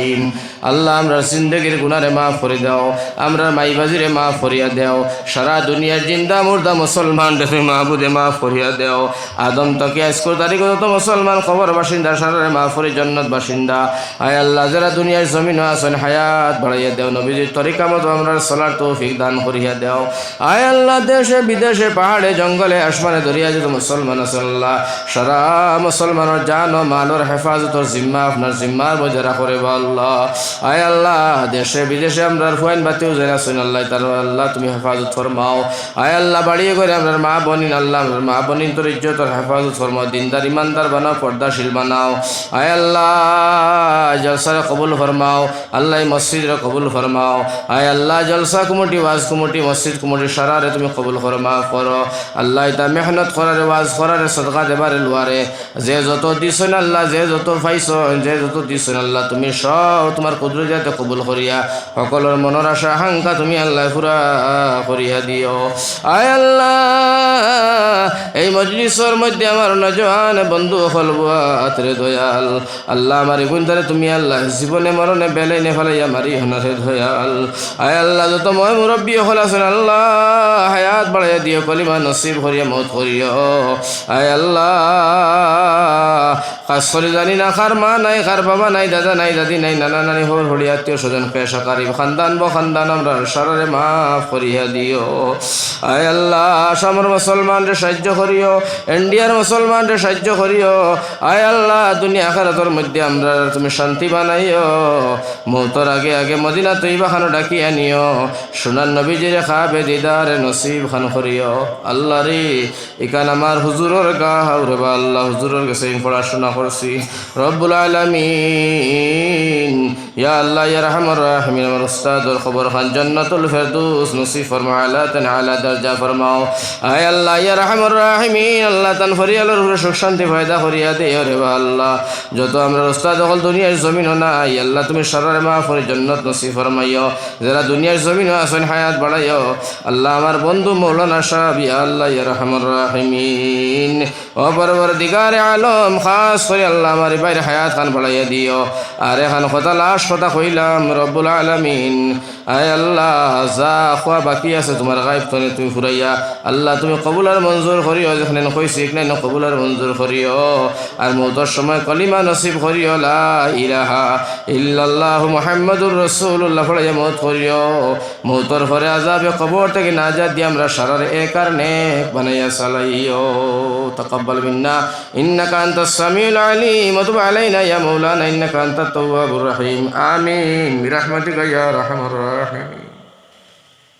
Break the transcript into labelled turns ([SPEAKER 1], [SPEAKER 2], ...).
[SPEAKER 1] রহিম। আল্লাহ আমরা জিন্দগির গুনারে মাফ করে দাও, আমরা মাইবাজিরে মাফ করিয়া দেও, সারা দুনিয়ার জিন্দা মুর্দা মুসলমান তুমি মাহবুদে মাফ করিয়া দেও। আদম তকে আজকের তারিখ তো মুসলমান খবর বাসিন্দা সারারে মাফ করি জান্নাত বাসিন্দা। আয় আল্লাহ যারা দুনিয়ার জমিন আছেন হায়াত বাড়াইয়া দেও, নবীজির তরিকা মতো আমরা চলার তৌফিক দান করিয়া দেও। আয় আল্লাহ দেশে বিদেশে পাহাড়ে জঙ্গলে আসমানে দরিয়া যত মুসলমান আছেন আল্লাহ সারা মুসলমানের জান ও মালের হেফাজতর জিম্মা আপনার জিম্মার মধ্যে রাখরে আল্লাহ। আয় আল্লাহ দেশে বিদেশে আমরা ফুয়াইন বাতিও যারা আছেন আল্লাহ তার আল্লাহ তুমি হেফাজত ফরমাও। আয় আল্লাহ বাড়িয়ে করে আমরা মা বনিন আল্লাহ আমরা মা বনিন তোর ইজ্জতর হেফাজত ফরমাও, দিনদার ইমানদার বানাও, পর্দাশীল বানাও। আয় আল্লাহ জলসারে কবুল ফরমাও, আল্লাহ মসজিদরে কবুল ফরমাও। আয় আল্লাহ জলসা কুমুটি ওয়াজ কুমুটি মসজিদ কুমুটি সারারে তুমি কবুল ফরমাও করো। আল্লাহ এটা মেহনত করারে ওয়াজ করারে সদকা দেবারে লোয়ারে যে যত দিছেন আল্লাহ, যে যত পাইছেন, যে যত দিছেন আল্লাহ তুমি সব তোমার কুদরতে কবুল করিয়া সকলের মনের আশা আকাঙ্ক্ষা তুমি আল্লাহ পুরা করিয়া দিও। আয় আল্লাহ এই মজলিসের মধ্যে আমার নজওয়ান বন্ধু হলবাতরে দয়াল আল্লাহ আমার গুণদারে তুমি আল্লাহ জীবনে মরণে বেলে নে ফেলাইয়া মারি হনারে দয়াল। আয় আল্লাহ যত মই মুরব্বী হল আছেন আল্লাহ হায়াত বাড়াইয়া দিও, কলিমা নসিব করিয়া মত করিও। আয় আল্লাহ কাজ করে জানি না কার মা নাই, কার বাবা নাই, দাদা নাই, দাদি নাই, নানা নানি হল হলি আত্মীয় স্বজন পেশা কারিব খানদান ব খানদান আমরা সারারে মাফ করিয়া দিও। আয় আল্লাহ আসামের মুসলমানরে সাহায্য করিও, ইন্ডিয়ার মুসলমানরে সাহায্য করিও। আয় আল্লাহ দুনিয়া আখিরাতের মধ্যে আমরা তুমি শান্তি বানাইও। মৌতর আগে আগে মদিনা তৈবা খানো ডাকি আনিও, সোনার নবীজিরে খাবে দিদারে নসিব খান করিও। আল্লাহ রে এখান আমার হুজুরের গা হাওরে বা আল্লাহ হুজুরের কাছে পড়াশোনা করছি রব্বুল আলামিন ইয়া আল্লাহ ইয়া রহমান রাহিমিন আমার উস্তাদর খবর খান জান্নাতুল ফেরদৌস নসিব ফরমাও, আলা তান আলা দরজা ফরমাও। আয় আল্লাহ ইয়া রহমান রাহিমিন আল্লাহ তান ফরিয়ালের উপরে সুখ শান্তি ফায়দা করিয়া দে রে বা আল্লাহ যত আমরা উস্তাদ হল দুনিয়ার জমিন নাই আল্লাহ তুমি সারারে মাফ করে জান্নাত নসিব ফরমাইও। যারা দুনিয়ার জমিন আছেন হায়াত বাড়াইও আল্লাহ আমার বন্ধু মৌলানা সাহেব ইয়া আল্লাহ ইয়া রহমান রাহিমিন ও পরবর্তীকারে আলম খাস করে আল্লাহ আমার বাইরে হায়াত খান বাড়াইয়া দিও। আর এখন কথা লাশ কথা কইলাম রব্বুল আলামিন আয় আল্লাহ যা খোয়া বাকি আছে তোমার গায়েব তনে তুমি ফুরাইয়া আল্লাহ তুমি কবুল আর মঞ্জুর করিও, যেখানে কইছি এখানে কবুল আর মঞ্জুর করিও। আর মৌতের সময় কলিমা নসিব করিও লা ইলাহা ইল্লাল্লাহু মুহাম্মাদুর রাসূলুল্লাহ পড়াইয়া মৌত করিও। মৌতর পরে আযাবে কবর থেকে নাজাত দিয়ে আমরা সারার এ কারণে বানাইয়া চালাইও। তাকাব্বাল মিন্না ইন্নাকা আনতাস সামিউল আলিম ওয়া তুব আলাইনা ইয়া মাওলানা ইন্নাকা আনতাত তাওয়াবুর রহিম। আমিন বিরহমাতিকা ইয়া আরহামার রাহিমিন।